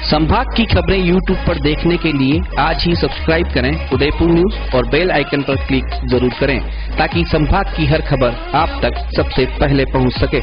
संभाग की खबरें यूट्यूब पर देखने के लिए आज ही सब्सक्राइब करें उदयपुर न्यूज और बेल आइकन पर क्लिक जरूर करें ताकि संभाग की हर खबर आप तक सबसे पहले पहुंच सके।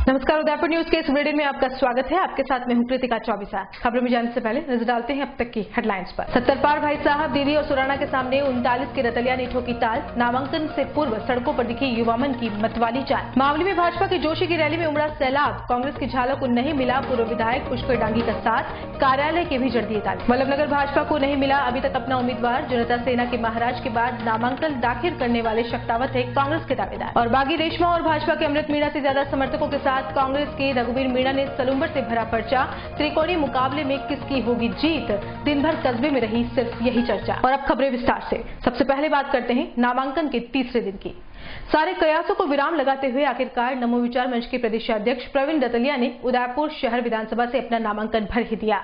नमस्कार, उदयपुर न्यूज के इस बुलेटिन में आपका स्वागत है। आपके साथ मैं हूं कृतिका चौबीसा। खबरों में जाने से पहले नजर डालते हैं अब तक की हेडलाइंस पर। 70 पार भाई साहब दीदी और सुराना के सामने 39 के रतलिया ने ठोकी ताल। नामांकन से पूर्व सड़कों पर दिखी युवा मन की मतवाली चाल। मावली में भाजपा की जोशी की रैली में उमड़ा सैलाब। कांग्रेस की झालक को नहीं मिला पूर्व विधायक पुष्कर डांगी का साथ। कार्यालय के भी जड़ दिए ताले। वल्लभनगर भाजपा को नहीं मिला अभी तक अपना उम्मीदवार। जनता सेना के महाराज के बाद नामांकन दाखिल करने वाले शक्तावत है कांग्रेस के दावेदार। और बागी रेशमा और भाजपा के अमृत मीणा से ज्यादा समर्थकों के साथ कांग्रेस के रघुवीर मीणा ने सलूम्बर से भरा पर्चा। त्रिकोणीय मुकाबले में किसकी होगी जीत, दिन भर कस्बे में रही सिर्फ यही चर्चा। और अब खबरें विस्तार से। सबसे पहले बात करते हैं नामांकन के तीसरे दिन की। सारे प्रयासों को विराम लगाते हुए आखिरकार नमो विचार मंच के प्रदेशाध्यक्ष प्रवीण दतलिया ने उदयपुर शहर विधानसभा से अपना नामांकन भर ही दिया।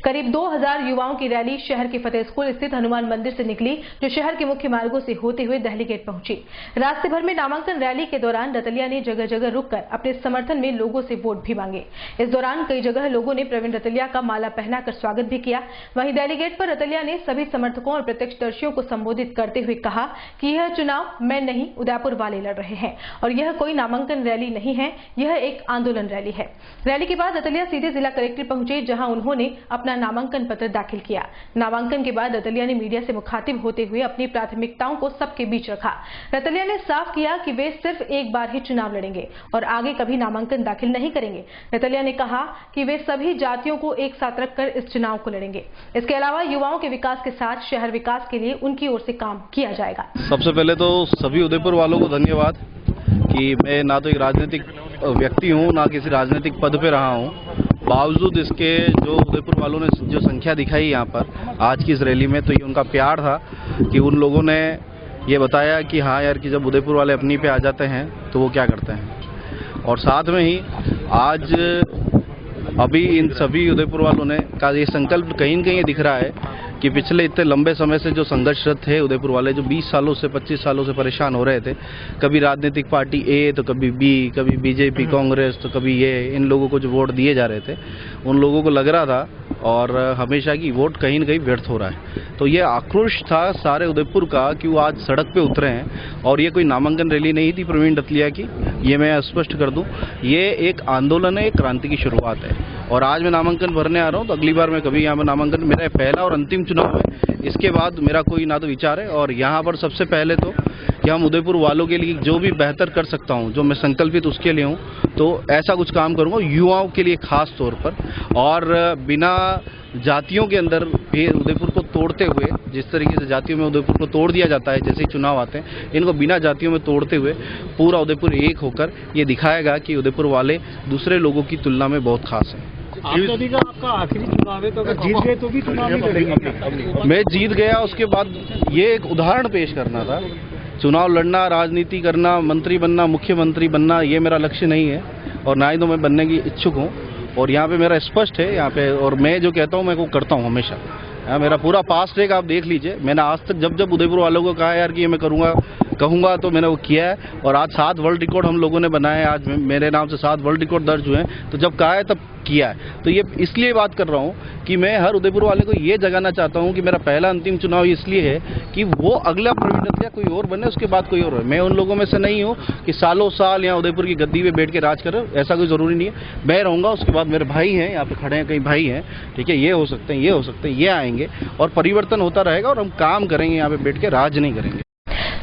करीब 2000 युवाओं की रैली शहर के फतेह स्कूल स्थित हनुमान मंदिर से निकली, जो शहर के मुख्य मार्गों से होते हुए दहली गेट पहुंची। रास्ते भर में नामांकन रैली के दौरान दतलिया ने जगह जगह रुककर अपने समर्थन में लोगों से वोट भी मांगे। इस दौरान कई जगह लोगों ने प्रवीण दतलिया का माला पहनाकर स्वागत भी किया। वहीं दहली गेट पर दतलिया ने सभी समर्थकों और प्रत्यक्षदर्शियों को संबोधित करते हुए कहा कि यह चुनाव मैं नहीं उदयपुर वाले लड़ रहे हैं और यह कोई नामांकन रैली नहीं है, यह एक आंदोलन रैली है। रैली के बाद दतलिया सीधे जिला कलेक्ट्रेट पहुंचे, जहां उन्होंने अपना नामांकन पत्र दाखिल किया। नामांकन के बाद दतलिया ने मीडिया से मुखातिब होते हुए अपनी प्राथमिकताओं को सबके बीच रखा। दतलिया ने साफ किया कि वे सिर्फ एक बार ही चुनाव लड़ेंगे और आगे कभी नामांकन दाखिल नहीं करेंगे। दतलिया ने कहा कि वे सभी जातियों को एक साथ रखकर इस चुनाव को लड़ेंगे। इसके अलावा युवाओं के विकास के साथ शहर विकास के लिए उनकी ओर से काम किया जाएगा। सबसे पहले तो सभी उदयपुर वालों को धन्यवाद कि मैं ना तो एक राजनीतिक व्यक्ति हूं, ना किसी राजनीतिक पद पे रहा हूं। बावजूद इसके जो उदयपुर वालों ने जो संख्या दिखाई यहाँ पर आज की इस रैली में, तो ये उनका प्यार था कि उन लोगों ने ये बताया कि हाँ यार, कि जब उदयपुर वाले अपनी पे आ जाते हैं तो वो क्या करते हैं। और साथ में ही आज अभी इन सभी उदयपुर वालों ने का ये संकल्प कहीं न कहीं दिख रहा है कि पिछले इतने लंबे समय से जो संघर्षरत थे उदयपुर वाले, जो 20 सालों से 25 सालों से परेशान हो रहे थे, कभी राजनीतिक पार्टी ए तो कभी बी, कभी बीजेपी कांग्रेस तो कभी ये, इन लोगों को जो वोट दिए जा रहे थे उन लोगों को लग रहा था और हमेशा की वोट कहीं न कहीं व्यर्थ हो रहा है। तो ये आक्रोश था सारे उदयपुर का कि वो आज सड़क पे उतरे हैं। और ये कोई नामांकन रैली नहीं थी प्रवीण दतलिया की, ये मैं स्पष्ट कर दूं, ये एक आंदोलन है, एक क्रांति की शुरुआत है। और आज मैं नामांकन भरने आ रहा हूँ तो अगली बार मैं कभी यहाँ पर नामांकन, मेरा पहला और अंतिम चुनाव है। इसके बाद मेरा कोई ना तो विचार है और यहाँ पर सबसे पहले तो कि हम उदयपुर वालों के लिए जो भी बेहतर कर सकता हूँ, जो मैं संकल्पित उसके लिए हूँ, तो ऐसा कुछ काम करूँगा युवाओं के लिए खास तौर पर। और बिना जातियों के अंदर भी उदयपुर को तोड़ते हुए, जिस तरीके से जातियों में उदयपुर को तोड़ दिया जाता है जैसे ही चुनाव आते हैं, इनको बिना जातियों में तोड़ते हुए पूरा उदयपुर एक होकर ये दिखाएगा कि उदयपुर वाले दूसरे लोगों की तुलना में बहुत खास हैं। आपका आखिरी चुनाव है, तो अगर जीत गए तो भी चुनाव ही लड़ेंगे। मैं जीत गया, उसके बाद ये एक उदाहरण पेश करना था। चुनाव लड़ना, राजनीति करना, मंत्री बनना, मुख्यमंत्री बनना, ये मेरा लक्ष्य नहीं है और ना ही तो मैं बनने की इच्छुक हूँ। और यहाँ पे मेरा स्पष्ट है यहाँ पे, और मैं जो कहता हूँ मैं वो करता हूँ हमेशा। मेरा पूरा पास्ट है, आप देख लीजिए। मैंने आज तक जब जब उदयपुर वालों को कहा यार कि ये मैं कहूँगा तो मैंने वो किया है। और आज 7 वर्ल्ड रिकॉर्ड हम लोगों ने बनाए, आज मेरे नाम से 7 वर्ल्ड रिकॉर्ड दर्ज हुए हैं। तो जब कहा है तब किया है। तो ये इसलिए बात कर रहा हूँ कि मैं हर उदयपुर वाले को ये जगाना चाहता हूँ कि मेरा पहला अंतिम चुनाव इसलिए है कि वो अगला प्रवीण दतलिया कोई और बने, उसके बाद कोई और हो। मैं उन लोगों में से नहीं हूँ कि सालों साल यहाँ उदयपुर की गद्दी पे बैठ के राज करो, ऐसा कोई ज़रूरी नहीं है। मैं रहूँगा, उसके बाद मेरे भाई हैं यहाँ पे खड़े हैं, कई भाई हैं, ठीक है, ये हो सकते हैं, ये हो सकते हैं, ये आएंगे और परिवर्तन होता रहेगा और हम काम करेंगे, यहाँ पे बैठ के राज नहीं करेंगे।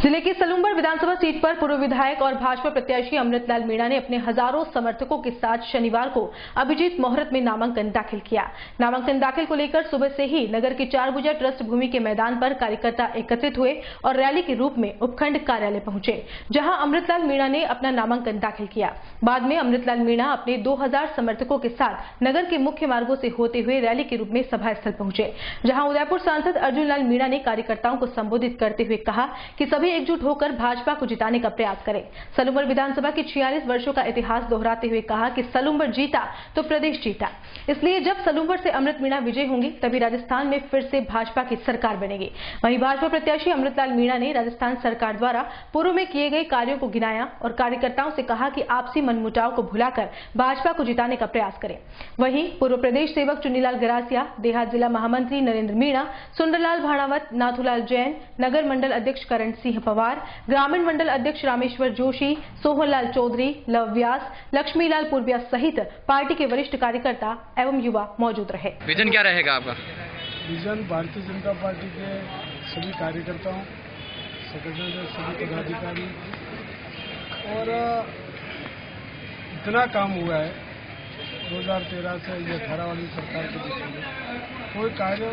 जिले की सलूम्बर विधानसभा सीट पर पूर्व विधायक और भाजपा प्रत्याशी अमृतलाल मीणा ने अपने हजारों समर्थकों के साथ शनिवार को अभिजीत मोहरत में नामांकन दाखिल किया। नामांकन दाखिल को लेकर सुबह से ही नगर की 4 भुजा ट्रस्ट भूमि के मैदान पर कार्यकर्ता एकत्रित हुए और रैली के रूप में उपखंड कार्यालय पहुंचे, जहां अमृतलाल मीणा ने अपना नामांकन दाखिल किया। बाद में अमृतलाल मीणा अपने 2000 समर्थकों के साथ नगर के मुख्य मार्गों से होते हुए रैली के रूप में सभा स्थल पहुंचे, जहां उदयपुर सांसद अर्जुन लाल मीणा ने कार्यकर्ताओं को संबोधित करते हुए कहा कि सभी एकजुट होकर भाजपा को जिताने का प्रयास करें। सलूंबर विधानसभा की 46 वर्षों का इतिहास दोहराते हुए कहा कि सलूंबर जीता तो प्रदेश जीता, इसलिए जब सलूंबर से अमृत मीणा विजय होंगी तभी राजस्थान में फिर से भाजपा की सरकार बनेगी। वहीं भाजपा प्रत्याशी अमृतलाल मीणा ने राजस्थान सरकार द्वारा पूर्व में किए गए कार्यों को गिनाया और कार्यकर्ताओं से कहा कि आपसी मनमुटाव को भुलाकर भाजपा को जिताने का प्रयास करें। वहीं पूर्व प्रदेश सेवक चुन्नीलाल गरासिया, देहात जिला महामंत्री नरेंद्र मीणा, सुंदरलाल भाणावत, नाथूलाल जैन, नगर मंडल अध्यक्ष करण सिंह पवार, ग्रामीण मंडल अध्यक्ष रामेश्वर जोशी, सोहनलाल चौधरी, लव व्यास, लक्ष्मीलाल पूर्विया सहित पार्टी के वरिष्ठ कार्यकर्ता एवं युवा मौजूद रहे। विजन क्या रहेगा आपका? विजन भारतीय जनता पार्टी के सभी कार्यकर्ताओं, सेक्रेटरी, सभी पदाधिकारी और इतना काम हुआ है 2013 से ये 18 वाली सरकार के बीच कोई कार्य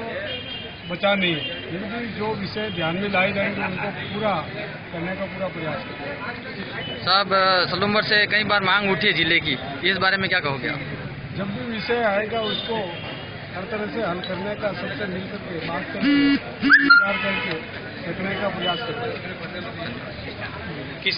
बचा नहीं है, लेकिन जो विषय ध्यान में लाए जाएंगे उनको पूरा करने का पूरा प्रयास करेंगे। साहब, सलूंबर से कई बार मांग उठी है जिले की, इस बारे में क्या कहोगे आप? जब भी विषय आएगा उसको हर तरह से हल करने का, सबसे मिलकर के बात करके विचार करके रखने का प्रयास करेंगे।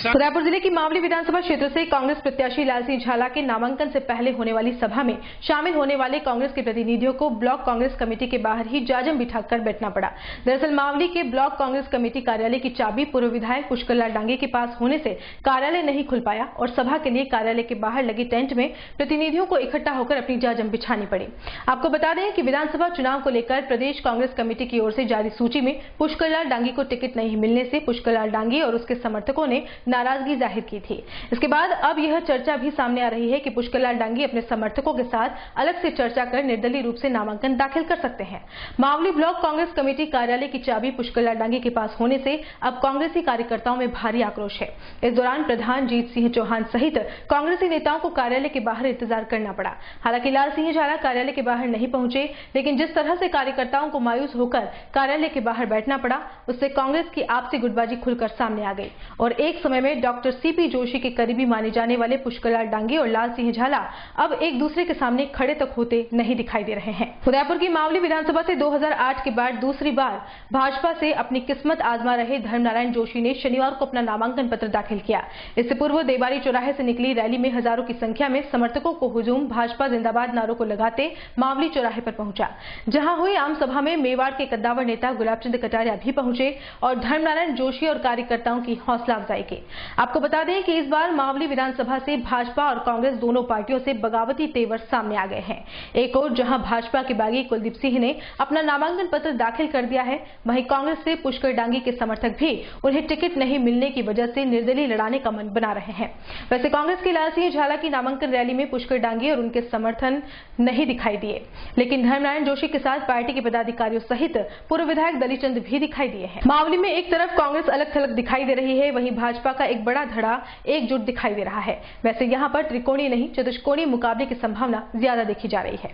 उदयपुर जिले की मावली विधानसभा क्षेत्र से कांग्रेस प्रत्याशी लाल सिंह झाला के नामांकन से पहले होने वाली सभा में शामिल होने वाले कांग्रेस के प्रतिनिधियों को ब्लॉक कांग्रेस कमेटी के बाहर ही जाजम बिठाकर बैठना पड़ा। दरअसल मावली के ब्लॉक कांग्रेस कमेटी कार्यालय की चाबी पूर्व विधायक पुष्करलाल डांगे के पास होने से कार्यालय नहीं खुल पाया और सभा के लिए कार्यालय के बाहर लगे टेंट में प्रतिनिधियों को इकट्ठा होकर अपनी जाजम बिछानी पड़ी। आपको बता दें कि विधानसभा चुनाव को लेकर प्रदेश कांग्रेस कमेटी की ओर से जारी सूची में पुष्करलाल डांगे को टिकट नहीं मिलने से पुष्करलाल डांगे और उसके समर्थकों ने नाराजगी जाहिर की थी। इसके बाद अब यह चर्चा भी सामने आ रही है कि पुष्करलाल डांगे अपने समर्थकों के साथ अलग से चर्चा कर निर्दलीय रूप से नामांकन दाखिल कर सकते हैं। मावली ब्लॉक कांग्रेस कमेटी कार्यालय की चाबी पुष्करलाल डांगे के पास होने से अब कांग्रेसी कार्यकर्ताओं में भारी आक्रोश है। इस दौरान प्रधान जीत सिंह चौहान सहित कांग्रेसी नेताओं को कार्यालय के बाहर इंतजार करना पड़ा। हालांकि लाल सिंह झाला कार्यालय के बाहर नहीं पहुंचे, लेकिन जिस तरह से कार्यकर्ताओं को मायूस होकर कार्यालय के बाहर बैठना पड़ा, उससे कांग्रेस की आपसी गुटबाजी खुलकर सामने आ गई और एक समय में डॉक्टर सीपी जोशी के करीबी माने जाने वाले पुष्करलाल डांगे और लाल सिंह झाला अब एक दूसरे के सामने खड़े तक होते नहीं दिखाई दे रहे हैं। उदयपुर की मावली विधानसभा से 2008 के बाद दूसरी बार भाजपा से अपनी किस्मत आजमा रहे धर्मनारायण जोशी ने शनिवार को अपना नामांकन पत्र दाखिल किया। इससे पूर्व देवारी चौराहे से निकली रैली में हजारों की संख्या में समर्थकों को हुजूम भाजपा जिंदाबाद नारों को लगाते मावली चौराहे पर पहुंचा। जहां हुई आम सभा में मेवाड़ के कद्दावर नेता गुलाबचंद कटारिया भी पहुंचे और धर्मनारायण जोशी और कार्यकर्ताओं की हौसला अफजाई की। आपको बता दें कि इस बार मावली विधानसभा से भाजपा और कांग्रेस दोनों पार्टियों से बगावती तेवर सामने आ गए हैं। एक और जहां भाजपा के बागी कुलदीप सिंह ने अपना नामांकन पत्र दाखिल कर दिया है, वहीं कांग्रेस से पुष्कर डांगी के समर्थक भी उन्हें टिकट नहीं मिलने की वजह से निर्दलीय लड़ाने का मन बना रहे हैं। वैसे कांग्रेस के लाल सिंह झाला की नामांकन रैली में पुष्कर डांगी और उनके समर्थन नहीं दिखाई दिए, लेकिन धर्मनारायण जोशी के साथ पार्टी के पदाधिकारियों सहित पूर्व विधायक दलीचंद भी दिखाई दिए हैं। मावली में एक तरफ कांग्रेस अलग थलग दिखाई दे रही है, वहीं भाजपा का एक बड़ा धड़ा एकजुट दिखाई दे रहा है। वैसे यहां पर त्रिकोणीय नहीं चतुष्कोणीय मुकाबले की संभावना ज्यादा देखी जा रही है।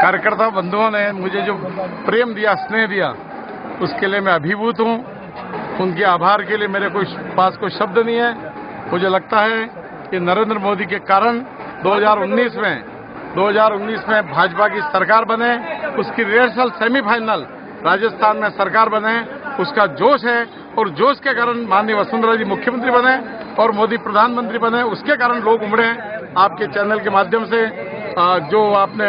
कार्यकर्ता बंधुओं ने मुझे जो प्रेम दिया, स्नेह दिया, उसके लिए मैं अभिभूत हूं। उनके आभार के लिए मेरे पास कोई शब्द नहीं है। मुझे लगता है कि नरेंद्र मोदी के कारण 2019 में भाजपा की सरकार बने, उसकी रिहर्सल सेमीफाइनल राजस्थान में सरकार बने, उसका जोश है और जोश के कारण माननीय वसुंधरा जी मुख्यमंत्री बने और मोदी प्रधानमंत्री बने। उसके कारण लोग उमड़े हैं। आपके चैनल के माध्यम से जो आपने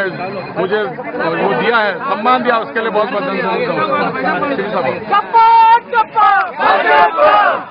मुझे वो दिया है, सम्मान दिया, उसके लिए बहुत बहुत धन्यवाद।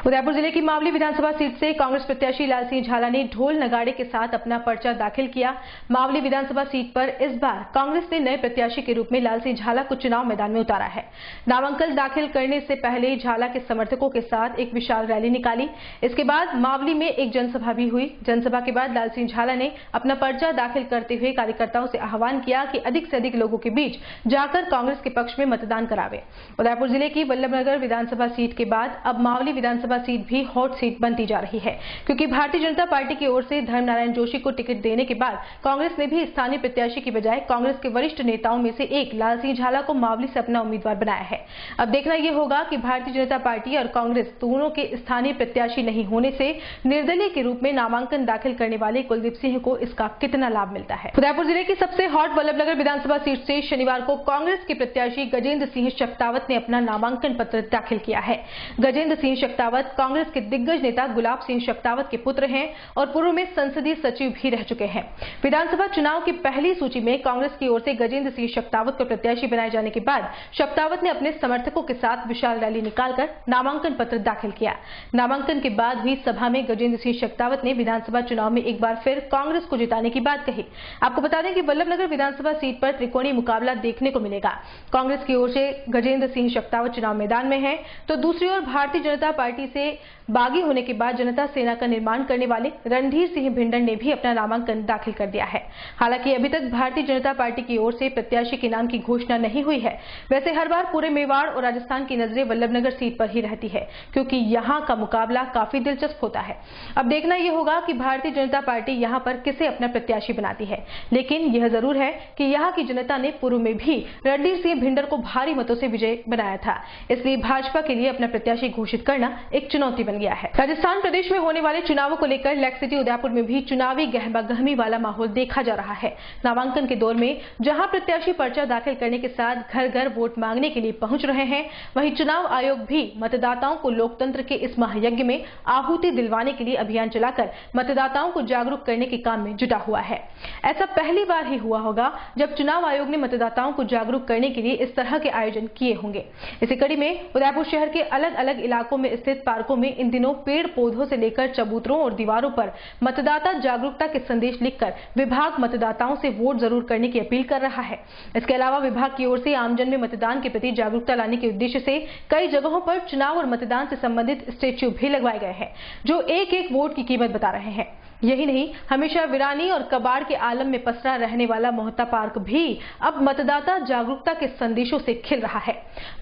उदयपुर जिले की मावली विधानसभा सीट से कांग्रेस प्रत्याशी लाल सिंह झाला ने ढोल नगाड़े के साथ अपना पर्चा दाखिल किया। मावली विधानसभा सीट पर इस बार कांग्रेस ने नए प्रत्याशी के रूप में लाल सिंह झाला को चुनाव मैदान में उतारा है। नामांकन दाखिल करने से पहले झाला के समर्थकों के साथ एक विशाल रैली निकाली। इसके बाद मावली में एक जनसभा भी हुई। जनसभा के बाद लाल सिंह झाला ने अपना पर्चा दाखिल करते हुए कार्यकर्ताओं से आह्वान किया कि अधिक से अधिक लोगों के बीच जाकर कांग्रेस के पक्ष में मतदान करावे। उदयपुर जिले की वल्लभनगर विधानसभा सीट के बाद अब मावली विधानसभा सीट भी हॉट सीट बनती जा रही है, क्योंकि भारतीय जनता पार्टी की ओर से धर्मनारायण जोशी को टिकट देने के बाद कांग्रेस ने भी स्थानीय प्रत्याशी की बजाय कांग्रेस के वरिष्ठ नेताओं में से एक लाल सिंह झाला को मावली से अपना उम्मीदवार बनाया है। अब देखना यह होगा कि भारतीय जनता पार्टी और कांग्रेस दोनों के स्थानीय प्रत्याशी नहीं होने से निर्दलीय के रूप में नामांकन दाखिल करने वाले कुलदीप सिंह को इसका कितना लाभ मिलता है। उदयपुर जिले की सबसे हॉट वल्लभनगर विधानसभा सीट से शनिवार को कांग्रेस के प्रत्याशी गजेंद्र सिंह शक्तावत ने अपना नामांकन पत्र दाखिल किया है। गजेंद्र सिंह शेखावत कांग्रेस के दिग्गज नेता गुलाब सिंह शेखावत के पुत्र हैं और पूर्व में संसदीय सचिव भी रह चुके हैं। विधानसभा चुनाव की पहली सूची में कांग्रेस की ओर से गजेंद्र सिंह शेखावत को प्रत्याशी बनाए जाने के बाद शेखावत ने अपने समर्थकों के साथ विशाल रैली निकालकर नामांकन पत्र दाखिल किया। नामांकन के बाद हुई सभा में गजेंद्र सिंह शेखावत ने विधानसभा चुनाव में एक बार फिर कांग्रेस को जिताने की बात कही। आपको बता दें कि वल्लभनगर विधानसभा सीट पर त्रिकोणीय मुकाबला देखने को मिलेगा। कांग्रेस की ओर से गजेंद्र सिंह शेखावत चुनाव मैदान में है, तो दूसरी ओर भारतीय जनता पार्टी से बागी होने के बाद जनता सेना का निर्माण करने वाले रणधीर सिंह भिंडर ने भी अपना नामांकन दाखिल कर दिया है। हालांकि अभी तक भारतीय जनता पार्टी की ओर से प्रत्याशी के नाम की घोषणा नहीं हुई है। वैसे हर बार पूरे मेवाड़ और राजस्थान की नजरें वल्लभनगर सीट पर ही रहती है, क्योंकि यहां का मुकाबला काफी दिलचस्प होता है। अब देखना यह होगा कि भारतीय जनता पार्टी यहां पर किसे अपना प्रत्याशी बनाती है, लेकिन यह जरूर है कि यहां की जनता ने पूर्व में भी रणधीर सिंह भिंडर को भारी मतों से विजय बनाया था, इसलिए भाजपा के लिए अपना प्रत्याशी घोषित करना एक चुनौती बन गया है। राजस्थान प्रदेश में होने वाले चुनावों को लेकर लेक सिटी उदयपुर में भी चुनावी गहमागहमी वाला माहौल देखा जा रहा है। नामांकन के दौर में जहां प्रत्याशी पर्चा दाखिल करने के साथ घर घर वोट मांगने के लिए पहुंच रहे हैं, वहीं चुनाव आयोग भी मतदाताओं को लोकतंत्र के इस महायज्ञ में आहुति दिलवाने के लिए अभियान चलाकर मतदाताओं को जागरूक करने के काम में जुटा हुआ है। ऐसा पहली बार ही हुआ होगा जब चुनाव आयोग ने मतदाताओं को जागरूक करने के लिए इस तरह के आयोजन किए होंगे। इसी कड़ी में उदयपुर शहर के अलग अलग इलाकों में स्थित पार्कों में इन दिनों पेड़ पौधों से लेकर चबूतरों और दीवारों पर मतदाता जागरूकता के संदेश लिखकर विभाग मतदाताओं से वोट जरूर करने की अपील कर रहा है। इसके अलावा विभाग की ओर से आमजन में मतदान के प्रति जागरूकता लाने के उद्देश्य से कई जगहों पर चुनाव और मतदान से संबंधित स्टैच्यू भी लगवाए गए हैं, जो एक एक वोट की कीमत बता रहे हैं। यही नहीं, हमेशा वीरानी और कबाड़ के आलम में पसरा रहने वाला मोहता पार्क भी अब मतदाता जागरूकता के संदेशों से खिल रहा है।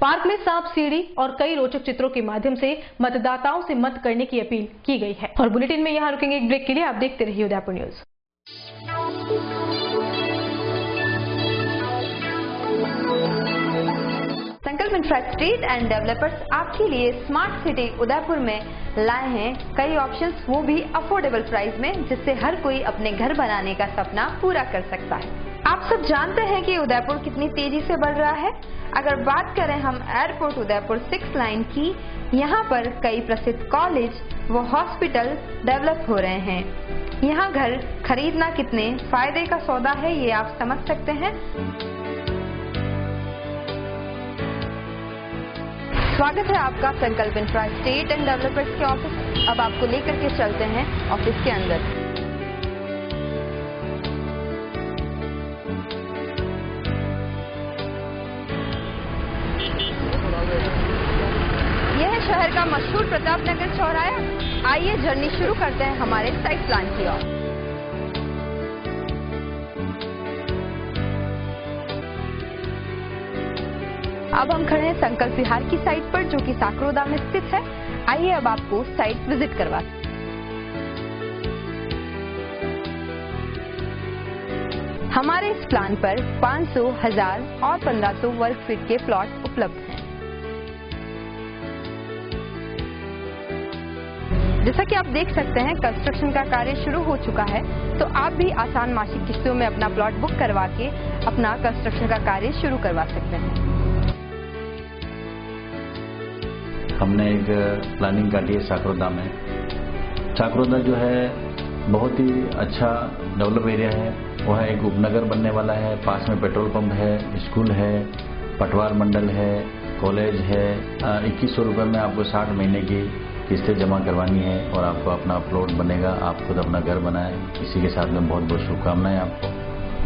पार्क में सांप सीढ़ी और कई रोचक चित्रों के माध्यम से मतदाताओं से मत करने की अपील की गई है। और बुलेटिन में यहाँ रुकेंगे एक ब्रेक के लिए। आप देखते रहिए उदयपुर न्यूज। संकल्प इंफ्रास्ट्रक्चर एंड डेवलपर्स आपके लिए स्मार्ट सिटी उदयपुर में लाए हैं कई ऑप्शंस, वो भी अफोर्डेबल प्राइस में, जिससे हर कोई अपने घर बनाने का सपना पूरा कर सकता है। आप सब जानते हैं कि उदयपुर कितनी तेजी से बढ़ रहा है। अगर बात करें हम एयरपोर्ट उदयपुर 6 लाइन की, यहाँ पर कई प्रसिद्ध कॉलेज व हॉस्पिटल डेवलप हो रहे हैं। यहाँ घर खरीदना कितने फायदे का सौदा है, ये आप समझ सकते हैं। स्वागत है आपका संकल्प इंफ्रास्ट्रक्चर एंड डेवलपर्स के ऑफिस। अब आपको लेकर के चलते हैं ऑफिस के अंदर। यह है शहर का मशहूर प्रताप नगर चौराहा। आइए जर्नी शुरू करते हैं हमारे साइट प्लान की ओर। अब हम खड़े हैं संकल्प विहार की साइट पर, जो कि साकरोदा में स्थित है। आइए अब आपको साइट विजिट करवाते हैं। हमारे इस प्लान पर 500, 1000 और 1500 वर्ग फीट के प्लॉट उपलब्ध हैं। जैसा कि आप देख सकते हैं, कंस्ट्रक्शन का कार्य शुरू हो चुका है, तो आप भी आसान मासिक किस्तों में अपना प्लॉट बुक करवा के अपना कंस्ट्रक्शन का कार्य शुरू करवा सकते हैं। हमने एक प्लानिंग काटी है साकरोदा में। साकरोदा जो है बहुत ही अच्छा डेवलप एरिया है। वह एक उपनगर बनने वाला है। पास में पेट्रोल पंप है, स्कूल है, पटवार मंडल है, कॉलेज है। 2100 रुपये में आपको 60 महीने की किस्तें जमा करवानी है और आपको अपना प्लॉट बनेगा। आप खुद अपना घर बनाए। इसी के साथ में बहुत बहुत शुभकामनाएं आपको।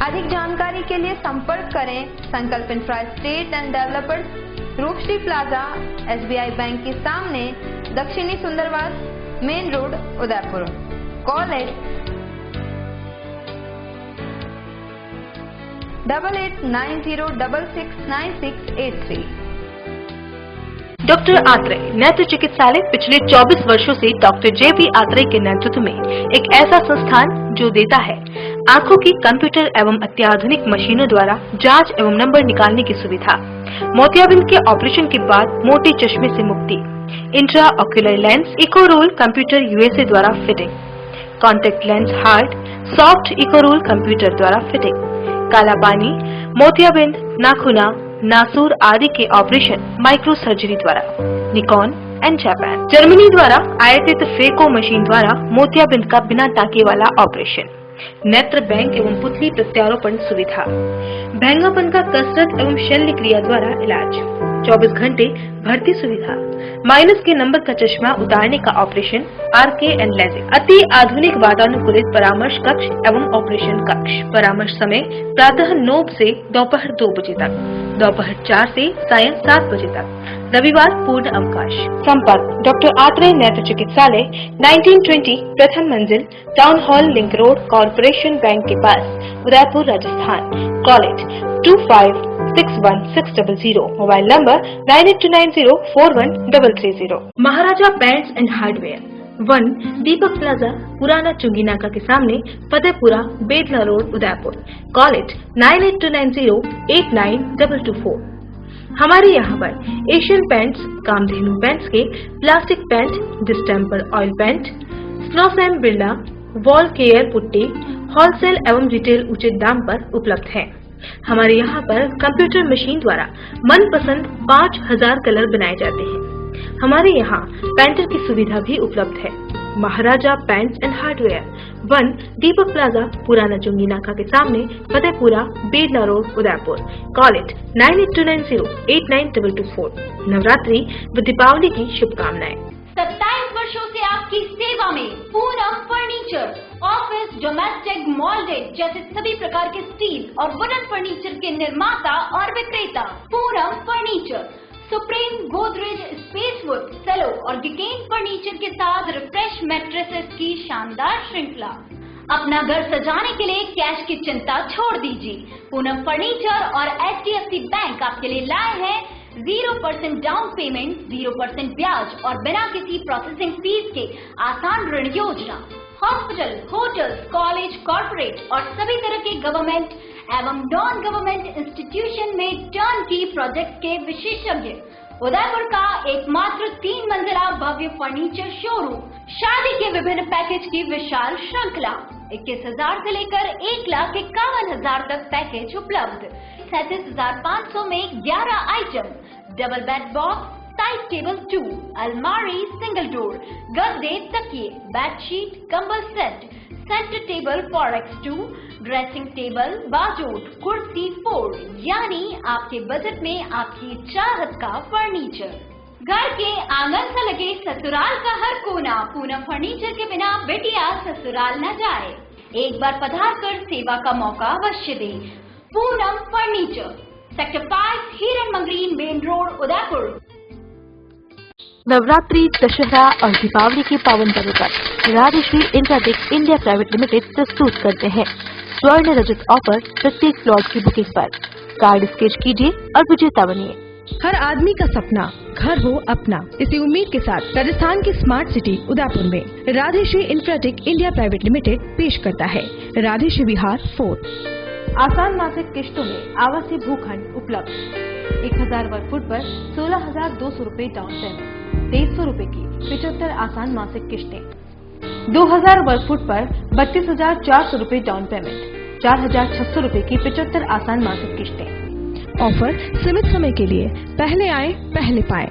अधिक जानकारी के लिए संपर्क करें Sankalp infrastructure and developers, Rupashree plaza, SBI bank के सामने, दक्षिणी Sundarwas, main road, Udaipur. Call 8890669683। Doctor Atreya नेत्र चिकित्सालय पिछले 24 वर्षों से डॉक्टर JB आत्रेय के नेतृत्व में एक ऐसा संस्थान जो देता है आंखों की कंप्यूटर एवं अत्याधुनिक मशीनों द्वारा जांच एवं नंबर निकालने की सुविधा, मोतियाबिंद के ऑपरेशन के बाद मोटे चश्मे से मुक्ति, इंट्रा ऑक्यूलर लेंस इको रोल कंप्यूटर USA द्वारा फिटिंग, कॉन्टेक्ट लेंस हार्ट सॉफ्ट इको रोल कंप्यूटर द्वारा फिटिंग, काला पानी, मोतियाबिंद, नाखूना, नासूर आदि के ऑपरेशन माइक्रो सर्जरी द्वारा, निकॉन, एंड जापान। जर्मनी द्वारा आयातित फेको मशीन द्वारा मोतियाबिंद का बिना टाँके वाला ऑपरेशन। नेत्र बैंक एवं पुतली प्रत्यारोपण सुविधा। भैंगापन का कसरत एवं शल्य क्रिया द्वारा इलाज। 24 घंटे भर्ती सुविधा। माइनस के नंबर का चश्मा उतारने का ऑपरेशन RK एंड लेजिक। अति आधुनिक वातानुकूलित परामर्श कक्ष एवं ऑपरेशन कक्ष। परामर्श समय प्रातः 9 से दोपहर 2 बजे तक, दोपहर 4 से सायं 7 बजे तक, रविवार पूर्ण अवकाश। संपर्क डॉक्टर आत्रेय नेत्र चिकित्सालय 1920 प्रथम मंजिल, town hall, link road, corporation bank के पास, Udaipur, Rajasthan. Call it 25616000। Mobile number 9829041330। Maharaja paints and hardware 1 Deepak plaza, पुराना चुंगी नाका के सामने, Fatehpura, Betla road, Udaipur. Call it 9829089224। हमारे यहाँ पर एशियन पेंट्स, कामधेनु पेंट्स के plastic paint, distemper oil paint, Snowcem Birla, wall care putty, wholesale एवं रिटेल उचित दाम पर उपलब्ध है। हमारे यहाँ पर कंप्यूटर मशीन द्वारा मनपसंद 5000 कलर बनाए जाते हैं। हमारे यहाँ पेंटर की सुविधा भी उपलब्ध है। Maharaja paints and hardware 1 Deepak plaza, पुराना चुंगी नाका के सामने, Fatehpura, Betla road, Udaipur. Call it 9829089224। Navratri व दीपावली की शुभकामनाएं। 27 वर्षों से आपकी सेवा में पूनम फर्नीचर, ऑफिस, डोमेस्टिक, मॉल्डेड जैसे सभी प्रकार के स्टील और वुडन फर्नीचर के निर्माता और विक्रेता। Poonam furniture Supreme, Godrej, Spacewood, Cello और गिकेन फर्नीचर के साथ रिफ्रेश मैट्रेसेस की शानदार श्रृंखला। अपना घर सजाने के लिए कैश की चिंता छोड़ दीजिए। पूनम फर्नीचर और HDFC बैंक आपके लिए लाए हैं 0% डाउन पेमेंट, 0% ब्याज और बिना किसी प्रोसेसिंग फीस के आसान ऋण योजना। हॉस्पिटल, होटल्स, कॉलेज, कॉर्पोरेट और सभी तरह के गवर्नमेंट एवं नॉन गवर्नमेंट इंस्टीट्यूशन में टर्न की प्रोजेक्ट के विशेषज्ञ। उदयपुर का एकमात्र 3 मंजिला भव्य फर्नीचर शोरूम। शादी के विभिन्न पैकेज की विशाल श्रृंखला। 21,000 से लेकर 1,51,000 तक पैकेज उपलब्ध। 37,500 में 11 item, double bed box, side table 2, अलमारी, सिंगल डोर, गद्दे, तकिए, बेडशीट, कंबल set, centre table 4x2, dressing table, बाजोट, कुर्सी 4, यानी आपके बजट में आपकी चाहत का फर्नीचर। घर के आंगन से लगे ससुराल का हर कोना। पूनम फर्नीचर के बिना बेटिया ससुराल न जाए। एक बार पधार कर सेवा का मौका अवश्य दे। Poonam furniture, sector 5, Hiran Magri, main road, Udaipur. Navratri, Dussehra और दीपावली के पावन पर्व पर Rajshree infratech India private limited प्रस्तुत करते हैं स्वर्ण रजत ऑफर प्रत्येक प्लॉट की बुकिंग पर। कार्ड स्केच कीजिए और विजेता बनिए। हर आदमी का सपना घर हो अपना। इसी उम्मीद के साथ राजस्थान की स्मार्ट सिटी उदयपुर में राधेश्री इंफ्राटेक इंडिया प्राइवेट लिमिटेड पेश करता है राधेश्री विहार 4। आसान मासिक किश्तों में आवासीय भूखंड उपलब्ध। 1000 वर्ग फुट पर 16,200 रूपए डाउन पेमेंट, 2300 रूपए की 75 आसान मासिक किश्तें। 2000 वर्ग फुट पर 32,400 रूपए डाउन पेमेंट, 4,600 रूपए की 75 आसान मासिक किश्तें। ऑफर सीमित समय के लिए, पहले आए पहले पाए।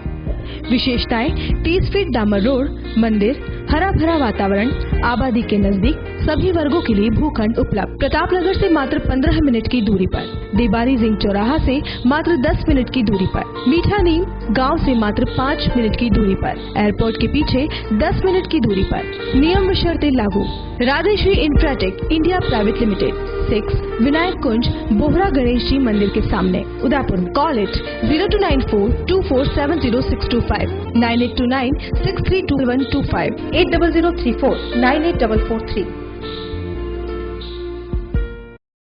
विशेषताएं 30 फीट डामर रोड, मंदिर, हरा भरा वातावरण, आबादी के नजदीक, सभी वर्गों के लिए भूखंड उपलब्ध। प्रतापनगर से मात्र 15 मिनट की दूरी पर, देबारी जिंग चौराहा से मात्र 10 मिनट की दूरी पर, मीठा नीम गांव से मात्र 5 मिनट की दूरी पर, एयरपोर्ट के पीछे 10 मिनट की दूरी पर। नियम व शर्तें लागू। Radheshri Infratech India private limited, 6 Vinayak Kunj, Bohra Ganesh ji मंदिर के सामने, उदयपुर। Call it 0294247065, 9829632125, 8034984443।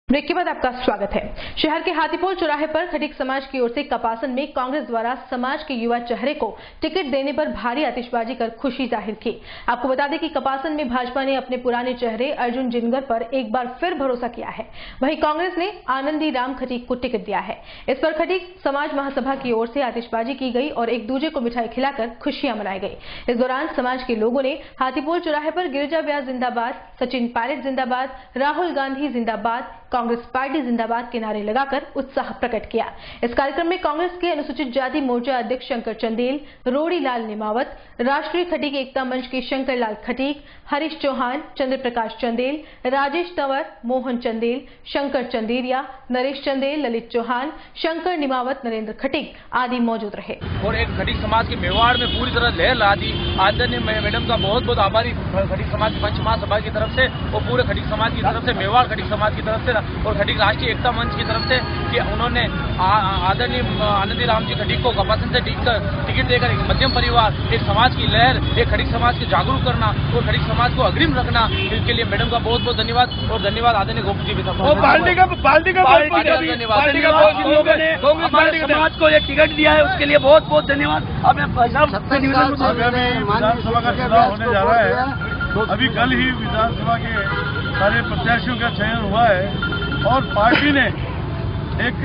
ब्रेक के बाद आपका स्वागत है। शहर के हाथीपोल चौराहे पर खटीक समाज की ओर से कपासन में कांग्रेस द्वारा समाज के युवा चेहरे को टिकट देने पर भारी आतिशबाजी कर खुशी जाहिर की। आपको बता दें कि कपासन में भाजपा ने अपने पुराने चेहरे अर्जुन जिनगर पर एक बार फिर भरोसा किया है। वहीं कांग्रेस ने आनंदी राम खटीक को टिकट दिया है। इस पर खटीक समाज महासभा की ओर से आतिशबाजी की गई और एक दूजे को मिठाई खिलाकर खुशियां मनाई गई। इस दौरान समाज के लोगों ने हाथीपोल चौराहे पर गिरिजा व्यास जिंदाबाद, सचिन पायलट जिंदाबाद, राहुल गांधी जिंदाबाद, कांग्रेस पार्टी जिंदाबाद के नारे लगाकर उत्साह प्रकट किया। इस कार्यक्रम में कांग्रेस के अनुसूचित जाति मोर्चा अध्यक्ष शंकर चंदेल, रोड़ी लाल निमावत, राष्ट्रीय खटीक एकता मंच के शंकर लाल खटीक, हरीश चौहान, चंद्र प्रकाश चंदेल, राजेश तंवर, मोहन चंदेल, शंकर चंदेरिया, नरेश चंदेल, ललित चौहान, शंकर निमावत, नरेंद्र खटीक आदि मौजूद रहे। और एक खटीक समाज के मेवाड़ में पूरी तरह लहर ला दी। आदरणीय मैडम का बहुत बहुत आभारी खटीक समाज पंच महासभा की तरफ से और पूरे खटीक समाज की तरफ से, मेवाड़ खटीक समाज की तरफ से और खटीक राष्ट्रीय एकता मंच की तरफ से कि उन्होंने आदरणीय आनंदी राम जी खटीक को गपासन से टिकट देकर एक मध्यम परिवार, एक समाज की लहर, एक खटीक समाज को जागरूक करना और खटीक समाज को अग्रिम रखना, इसके लिए मैडम का बहुत बहुत धन्यवाद। और धन्यवाद आदरणीय गोप जी भी समाज को एक टिकट दिया है, उसके लिए बहुत बहुत धन्यवाद। अब विधानसभा का चुनाव होने जा रहा है। अभी कल ही विधानसभा के सारे प्रत्याशियों का चयन हुआ है और पार्टी ने एक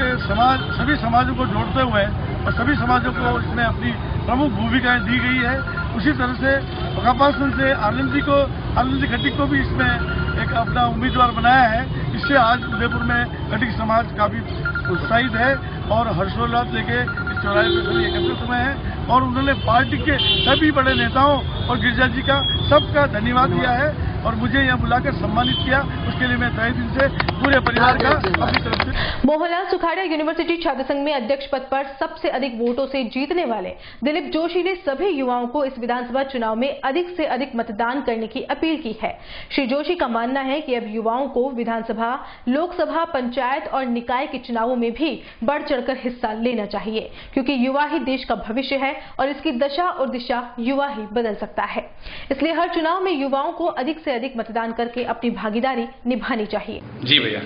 सभी समाजों को जोड़ते हुए और सभी समाजों को इसमें अपनी प्रमुख भूमिकाएं दी गई है। उसी तरह से बकापासन से आनंदी खटीक को भी इसमें एक अपना उम्मीदवार बनाया है। इससे आज उदयपुर में खटीक समाज काफी उत्साहित है और हर्षोल्लास लेके इस चौराहे पे सभी एकत्रित हुए हैं और उन्होंने पार्टी के सभी बड़े नेताओं और गिरिजा जी का सबका धन्यवाद दिया है और मुझे यहाँ बुलाकर सम्मानित किया। उसके लिए मैं तहे दिल से पूरे परिवार का अपनी तरफ से। मोहनलाल सुखाड़िया यूनिवर्सिटी छात्र संघ में अध्यक्ष पद पर सबसे अधिक वोटों से जीतने वाले दिलीप जोशी ने सभी युवाओं को इस विधानसभा चुनाव में अधिक से अधिक मतदान करने की अपील की है। श्री जोशी का मानना है कि अब युवाओं को विधानसभा, लोकसभा, पंचायत और निकाय के चुनावों में भी बढ़ चढ़कर हिस्सा लेना चाहिए, क्योंकि युवा ही देश का भविष्य है और इसकी दशा और दिशा युवा ही बदल सकता है। इसलिए हर चुनाव में युवाओं को अधिक से अधिक मतदान करके अपनी भागीदारी निभानी चाहिए। जी भैया।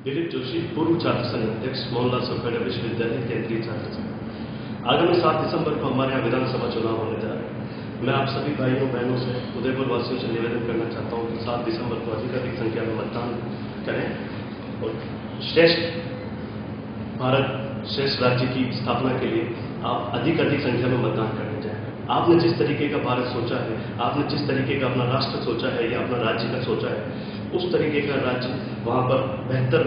दिलीप जोशी, पूर्व छात्र संघ अध्यक्ष, मोहनलाल सुखाड़िया विश्वविद्यालय केंद्रीय छात्र संघ। आगामी 7 दिसंबर को हमारे यहाँ विधानसभा चुनाव होने जा रहा है। मैं आप सभी भाइयों बहनों से, उदयपुर वासियों से निवेदन करना चाहता हूँ कि 7 दिसंबर को अधिक संख्या में मतदान करें और श्रेष्ठ भारत, श्रेष्ठ राज्य की स्थापना के लिए आप अधिक संख्या में मतदान करने जाएं। आपने जिस तरीके का भारत सोचा है, आपने जिस तरीके का अपना राष्ट्र सोचा है या अपना राज्य का सोचा है, उस तरीके का राज्य वहां पर बेहतर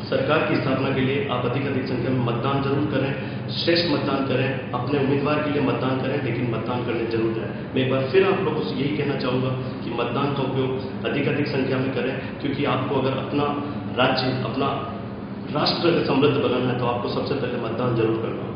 सरकार की स्थापना के लिए आप अधिक संख्या में मतदान जरूर करें, श्रेष्ठ मतदान करें, अपने उम्मीदवार के लिए मतदान करें, लेकिन मतदान करने जरूर जाए। मैं एक बार फिर आप लोगों से यही कहना चाहूंगा कि मतदान का उपयोग अधिक संख्या में करें, क्योंकि आपको अगर अपना राज्य, अपना राष्ट्र समृद्ध बनाना है तो आपको सबसे पहले मतदान जरूर करना होगा।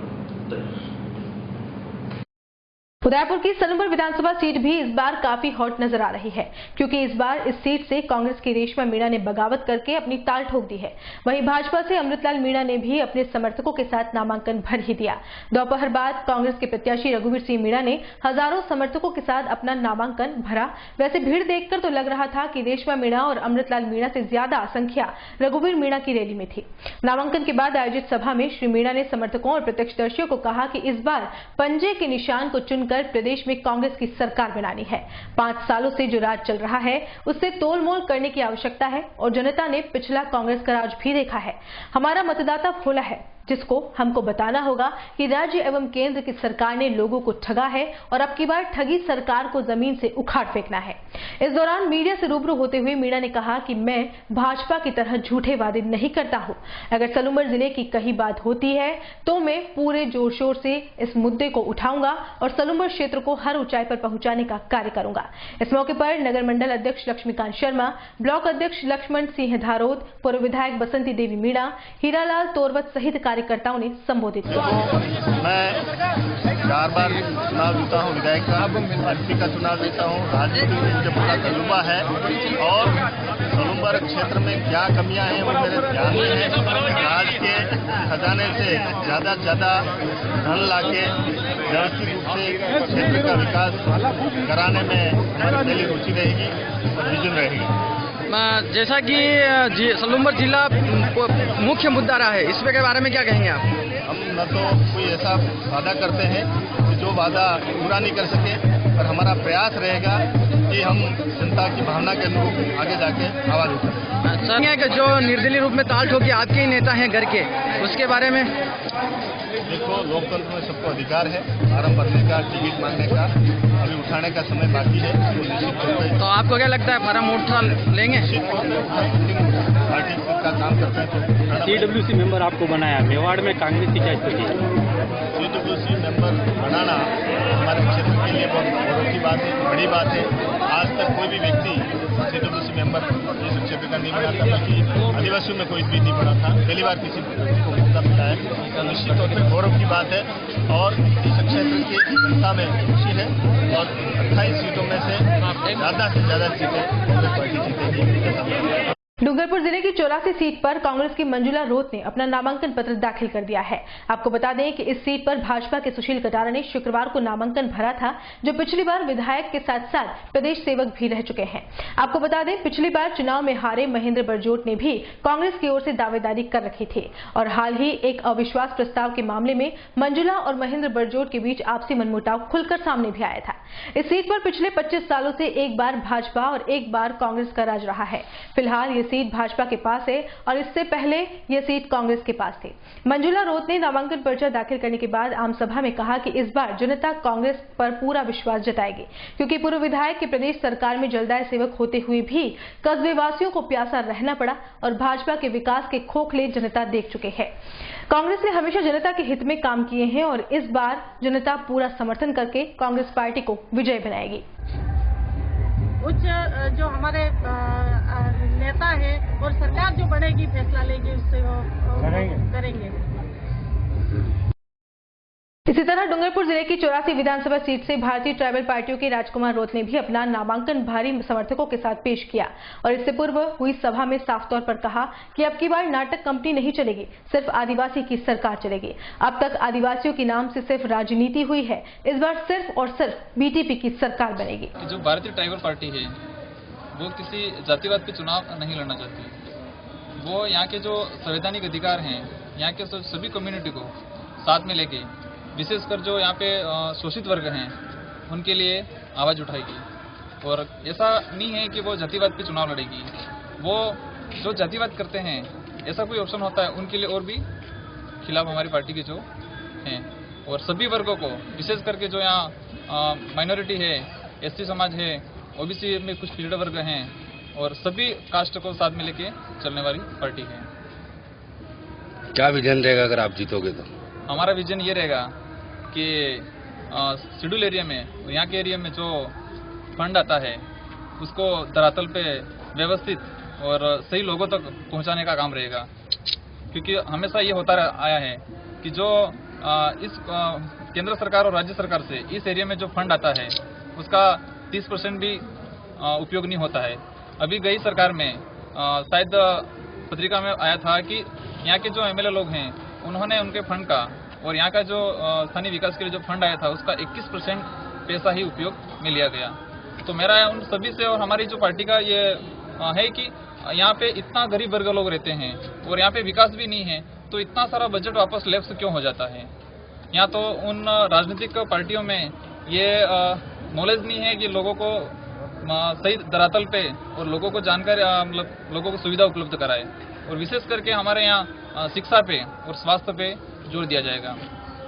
उदयपुर की सलूमपुर विधानसभा सीट भी इस बार काफी हॉट नजर आ रही है, क्योंकि इस बार इस सीट से कांग्रेस की रेशमा मीणा ने बगावत करके अपनी ताल ठोक दी है। वहीं भाजपा से अमृतलाल मीणा ने भी अपने समर्थकों के साथ नामांकन भर ही दिया। दोपहर बाद कांग्रेस के प्रत्याशी रघुवीर सिंह मीणा ने हजारों समर्थकों के साथ अपना नामांकन भरा। वैसे भीड़ देखकर तो लग रहा था कि रेशमा मीणा और अमृतलाल मीणा से ज्यादा संख्या रघुवीर मीणा की रैली में थी। नामांकन के बाद आयोजित सभा में श्री मीणा ने समर्थकों और प्रत्यक्षदर्शियों को कहा कि इस बार पंजे के निशान को चुनकर प्रदेश में कांग्रेस की सरकार बनानी है। 5 सालों से जो राज चल रहा है उससे तोलमोल करने की आवश्यकता है और जनता ने पिछला कांग्रेस का राज भी देखा है। हमारा मतदाता भोला है, जिसको हमको बताना होगा कि राज्य एवं केंद्र की सरकार ने लोगों को ठगा है और अब की बार ठगी सरकार को जमीन से उखाड़ फेंकना है। इस दौरान मीडिया से रूबरू होते हुए मीणा ने कहा कि मैं भाजपा की तरह झूठे वादे नहीं करता हूं। अगर सलूमपुर जिले की कहीं बात होती है तो मैं पूरे जोर शोर से इस मुद्दे को उठाऊंगा और सलूमपुर क्षेत्र को हर ऊंचाई पर पहुंचाने का कार्य करूंगा। इस मौके पर नगर मंडल अध्यक्ष लक्ष्मीकांत शर्मा, ब्लॉक अध्यक्ष लक्ष्मण सिंह धारोद, पूर्व विधायक बसंती देवी मीणा, हीरालाल तोरवत सहित कार्यकर्ताओं ने संबोधित किया। मैं 4 बार चुनाव जीता हूँ, विधायक का, एमपी का चुनाव जीता हूँ। राजनीति में मुझे पूरा तजुर्बा है और सलूमपुर क्षेत्र में क्या कमियां हैं वो मेरे ध्यान में है। राज्य के खजाने से ज्यादा धन लाके व्यवस्थित रूप से क्षेत्र का विकास कराने में हमारी पहली रुचि रहेगी और विजन रहेगी। जैसा कि सलूमपुर जिला मुख्य मुद्दा रहा है, इस के बारे में क्या कहेंगे आप? हम न तो कोई ऐसा वादा करते हैं कि जो वादा पूरा नहीं कर सके, पर हमारा प्रयास रहेगा कि हम जनता की भावना के अनुरूप आगे जाके आवाज उठाएं। सर, कि जो निर्दलीय रूप में ताल ठोकी आपके ही नेता हैं घर के, उसके बारे में? देखो, लोकतंत्र में सबको अधिकार है फार्म भरने का, टिकट मांगने का। अभी उठाने का समय बाकी है, तो निश्चित रूप से। तो आपको क्या लगता है फार्म उठा लेंगे? पार्टी का काम करते हैं। CWC मेंबर आपको बनाया, मेवाड़ में कांग्रेस की क्या स्थिति है? CWC मेंबर बनाना हमारे क्षेत्र के लिए बहुत गौरव की बात है, बड़ी बात है। आज तक कोई भी व्यक्ति CWC मेंबर इस क्षेत्र का नहीं बना था, बल्कि आदिवासियों में कोई भी नहीं बना था। पहली बार किसी व्यक्ति को मौका मिला है, तो निश्चित तौर पर गौरव की बात है। और इस क्षेत्र की जनता में खुशी है और 28 सीटों में से ज़्यादा से ज़्यादा सीटें कांग्रेस पार्टी जीतेगी। डूंगरपुर जिले की 84 सीट पर कांग्रेस की मंजुला रोत ने अपना नामांकन पत्र दाखिल कर दिया है। आपको बता दें कि इस सीट पर भाजपा के सुशील कटारा ने शुक्रवार को नामांकन भरा था, जो पिछली बार विधायक के साथ साथ प्रदेश सेवक भी रह चुके हैं। आपको बता दें, पिछली बार चुनाव में हारे महेंद्र बरजोट ने भी कांग्रेस की ओर से दावेदारी कर रखी थी और हाल ही एक अविश्वास प्रस्ताव के मामले में मंजुला और महेंद्र बरजोट के बीच आपसी मनमुटाव खुलकर सामने भी आया था। इस सीट पर पिछले 25 सालों से एक बार भाजपा और एक बार कांग्रेस का राज रहा है। फिलहाल ये सीट भाजपा के पास है और इससे पहले यह सीट कांग्रेस के पास थी। मंजुला रोत ने नामांकन पर्चा दाखिल करने के बाद आम सभा में कहा कि इस बार जनता कांग्रेस पर पूरा विश्वास जताएगी, क्योंकि पूर्व विधायक के प्रदेश सरकार में जलदाय सेवक होते हुए भी कस्बेवासियों को प्यासा रहना पड़ा और भाजपा के विकास के खोखले जनता देख चुके हैं। कांग्रेस ने हमेशा जनता के हित में काम किए हैं और इस बार जनता पूरा समर्थन करके कांग्रेस पार्टी को विजय बनाएगी। उच्च जो हमारे नेता है और सरकार जो बनेगी फैसला लेगी उससे वो करेंगे। इसी तरह डूंगरपुर जिले की 84 विधानसभा सीट से भारतीय ट्राइबल पार्टियों के राजकुमार रोत ने भी अपना नामांकन भारी समर्थकों के साथ पेश किया और इससे पूर्व हुई सभा में साफ तौर पर कहा कि अब की बार नाटक कंपनी नहीं चलेगी, सिर्फ आदिवासी की सरकार चलेगी। अब तक आदिवासियों के नाम से सिर्फ राजनीति हुई है, इस बार सिर्फ और सिर्फ बीटीपी की सरकार बनेगी। जो भारतीय ट्राइबल पार्टी है वो किसी जातिवाद पे चुनाव नहीं लड़ना चाहती। वो यहाँ के जो संवैधानिक अधिकार हैं, यहाँ के सभी कम्युनिटी को साथ में लेके, विशेषकर जो यहाँ पे शोषित वर्ग हैं उनके लिए आवाज़ उठाएगी। और ऐसा नहीं है कि वो जातिवाद पे चुनाव लड़ेगी। वो जो जातिवाद करते हैं, ऐसा कोई ऑप्शन होता है उनके लिए और भी खिलाफ हमारी पार्टी के जो हैं। और सभी वर्गों को, विशेष करके जो यहाँ माइनॉरिटी है, SC समाज है, OBC में कुछ पिछड़े वर्ग हैं और सभी कास्ट को साथ में लेके चलने वाली पार्टी है। क्या विजन रहेगा अगर आप जीतोगे तो? हमारा विजन ये रहेगा कि शेड्यूल एरिया में, यहाँ के एरिया में जो फंड आता है उसको धरातल पे व्यवस्थित और सही लोगों तक पहुँचाने का काम रहेगा। क्योंकि हमेशा ये होता आया है कि जो इस केंद्र सरकार और राज्य सरकार से इस एरिया में जो फंड आता है उसका 30% भी उपयोग नहीं होता है। अभी गई सरकार में शायद पत्रिका में आया था कि यहाँ के जो MLA लोग हैं उन्होंने उनके फंड का और यहाँ का जो स्थानीय विकास के लिए जो फंड आया था उसका 21% पैसा ही उपयोग में लिया गया। तो मेरा उन सभी से और हमारी जो पार्टी का ये है कि यहाँ पे इतना गरीब वर्ग लोग रहते हैं और यहाँ पे विकास भी नहीं है, तो इतना सारा बजट वापस लेफ्ट क्यों हो जाता है। यहाँ तो उन राजनीतिक पार्टियों में ये नॉलेज नहीं है कि लोगों को सही धरातल पे और लोगों को जानकारी, मतलब लोगों को सुविधा उपलब्ध कराए। और विशेष करके हमारे यहाँ शिक्षा पे और स्वास्थ्य पे जोर दिया जाएगा।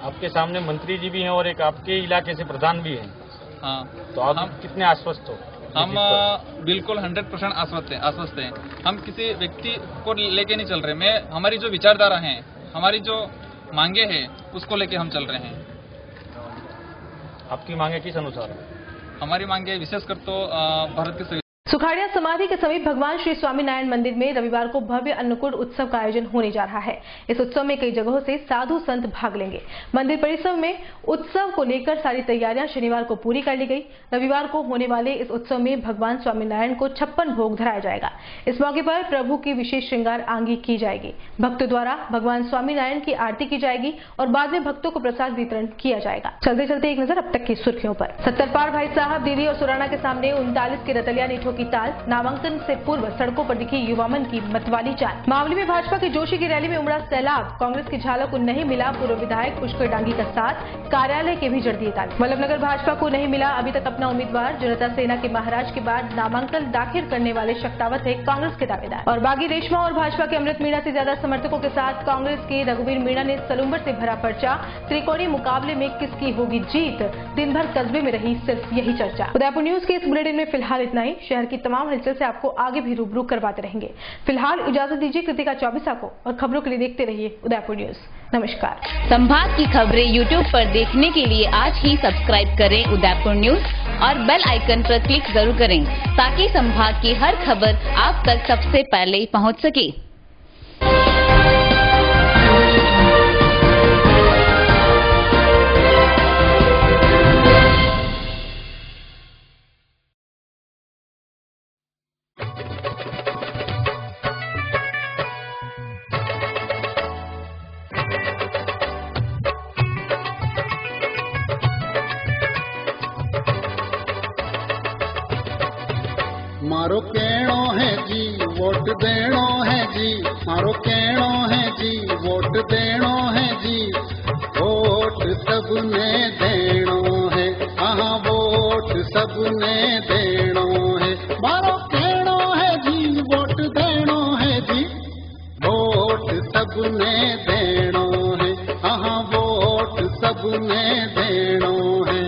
आपके सामने मंत्री जी भी हैं और एक आपके इलाके से प्रधान भी हैं। हाँ, तो आप कितने आश्वस्त हो? हम बिल्कुल 100% आश्वस्त हैं। हम किसी व्यक्ति को लेके नहीं चल रहे। हमारी जो विचारधारा है, हमारी जो मांगे हैं उसको लेके हम चल रहे हैं। आपकी मांगे किस अनुसार है? हमारी मांगे विशेषकर तो भारत के सुखाड़िया समाधि के समीप भगवान श्री स्वामीनारायण मंदिर में रविवार को भव्य अन्नकूट उत्सव का आयोजन होने जा रहा है। इस उत्सव में कई जगहों से साधु संत भाग लेंगे। मंदिर परिसर में उत्सव को लेकर सारी तैयारियां शनिवार को पूरी कर ली गई। रविवार को होने वाले इस उत्सव में भगवान स्वामीनारायण को 56 भोग धराया जाएगा। इस मौके पर प्रभु की विशेष श्रृंगार आंगी की जाएगी। भक्तों द्वारा भगवान स्वामीनारायण की आरती की जाएगी और बाद में भक्तों को प्रसाद वितरण किया जाएगा। चलते चलते एक नजर अब तक की सुर्खियों पर। 70 पार भाई साहब दीदी और सुराना के सामने 39 के रतलिया ने ठोकी ताल। नामांकन से पूर्व सड़कों पर दिखी युवा मन की मतवाली चाल। मामले में भाजपा की जोशी की रैली में उमड़ा सैलाब। कांग्रेस की झालक को नहीं मिला पूर्व विधायक पुष्कर डांगी का साथ। कार्यालय के भी जड़ दिए ताले। वल्लभनगर भाजपा को नहीं मिला अभी तक अपना उम्मीदवार। जनता सेना के महाराज के बाद नामांकन दाखिल करने वाले शक्तावत है कांग्रेस के दावेदार। और बागी रेशमा और भाजपा के अमृत मीणा से ज्यादा समर्थकों के साथ कांग्रेस के रघुवीर मीणा ने सलूम्बर से भरा पर्चा। त्रिकोणीय मुकाबले में किसकी होगी जीत, दिन भर कस्बे में रही सिर्फ यही चर्चा। उदयपुर न्यूज के इस बुलेटिन में फिलहाल इतना ही। शहर की तमाम हलचल से आपको आगे भी रूबरू करवाते रहेंगे। फिलहाल इजाजत दीजिए कृतिका चौबिसा को, और खबरों के लिए देखते रहिए उदयपुर न्यूज। नमस्कार। संभाग की खबरें यूट्यूब पर देखने के लिए आज ही सब्सक्राइब करें उदयपुर न्यूज और बेल आइकन पर क्लिक जरूर करें, ताकि संभाग की हर खबर आप तक सबसे पहले पहुंच सके। मारो कहणो है जी वोट देणो है जी, मारो कहणो है जी वोट देणो है जी, वोट सबने देणो है, हाँ वोट सबने देणो है। मारो कहणो है जी वोट देणो है जी, वोट सबने देणो है, हाँ वोट सबने देणो है।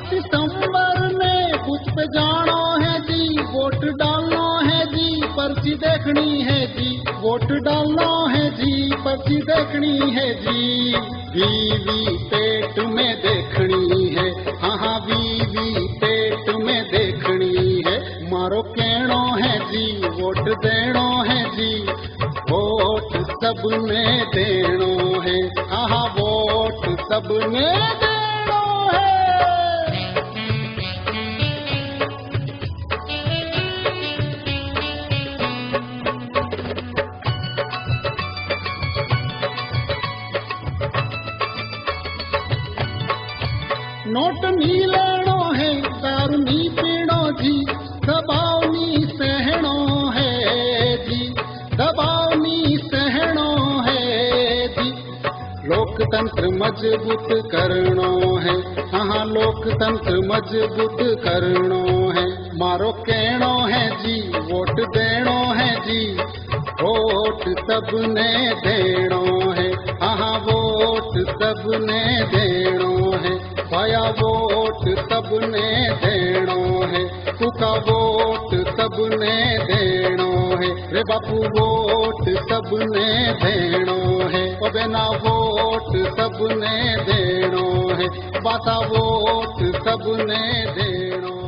दिसंबर में बूथ पे जाना है जी, वोट डालना है जी, पर्ची देखनी है जी, वोट डालना है जी, पर्ची देखनी है जी। वीवी पेट में देखनी है, हाँ वीवी पेट में देखनी है। मारो कहणो है जी वोट देणो है जी, वोट सबने देणो है, हाँ वोट सबने देणो है। नोट नी लेणो है, दारू नी पीणो जी, दबाव नी सहणो है जी, दबाव नी सहणो है जी। लोकतंत्र मजबूत करनो है, हाँ लोकतंत्र मजबूत करनो है। मारो कहणो है जी वोट देणो है जी, वोट सबने देणो है, हाँ वोट सबने देणो है। पाया वोट सबने देणो है, तुका वोट सबने देणो है, रे बापू वोट सबने देणो है, ओ बेना वोट सबने देणो है, बाता वोट सबने देणो